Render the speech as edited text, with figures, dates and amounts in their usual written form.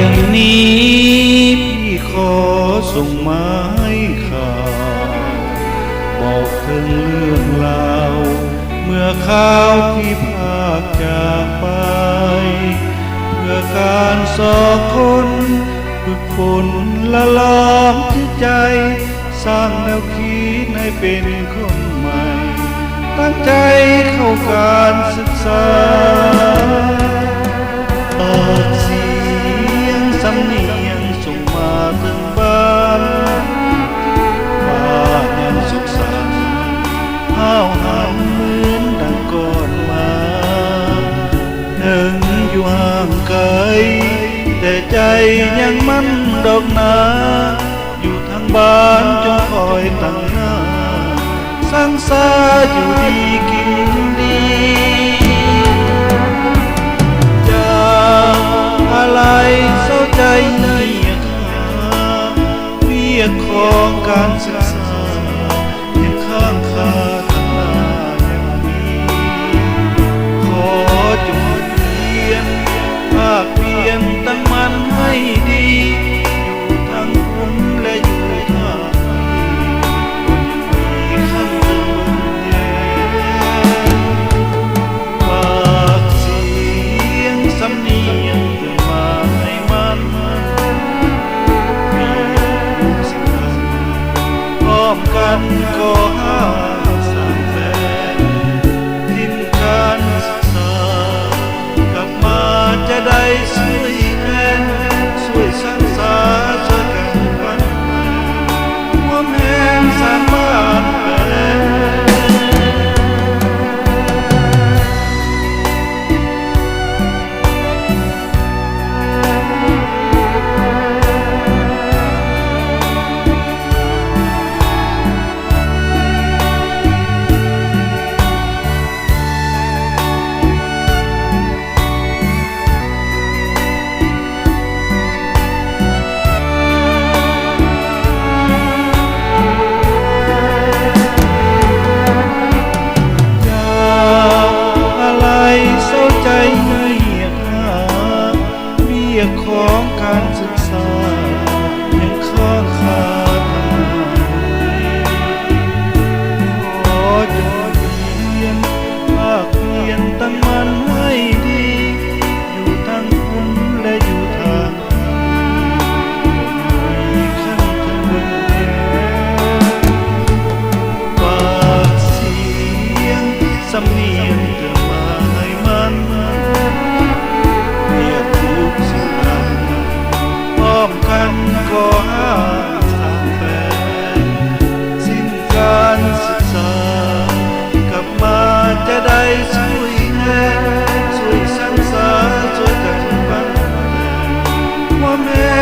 อย่างนี้พี่ขอส่งมาให้ข่าวบอกถึงเรื่องราวเมื่อข้าวที่พากจากไปเพื่อการสอบคนฝึกฝนละลองที่ใจสร้างแนวคิดให้เป็นคนใหม่ตั้งใจเข้าการศึกษาเสียงสำเนียงส่งมาถึงบ้านบ้านยังสุขสันต์ห้าวหาญเหมือนดังก่อนมาถึงอยู่ห่างไกลแต่ใจยังมั่นดอกนาอยู่ทางบ้านจงคอยตั้งหน้าสร้างสาอยู่ดีกินดีจากอะไรเศร้าใจเงียบเพียกของการศึกษายังข้างคาทางหน้ายังมีขอจงเพียรภาคเพียรตั้งมันให้ดีอยู่ทางบุญและอยู่ทางกันก็ห้าสร้างแฟนทิ้งการศึกษากลับมาจะได้ช่วยแทนช่วยสร้างสาช่วยกันวันร่วมแรงสร้างบ้านแฟนของการศึกษายังข้าคาทางขอจงเพียรภาคเพียรตั้งมันให้ดีอยู่ทางคุณและอยู่ทางมีขั้นทางบนแย่ฝากเสียงสำเนียงเตือนมาให้มันเรียกทุกสิ่งพร้อมกันก็ห้าสร้างแฟนสิ้นการศึกษากลับมาจะได้ช่วยแทนช่วยสร้างสรรค์ช่วยกันบ้านว่าแม่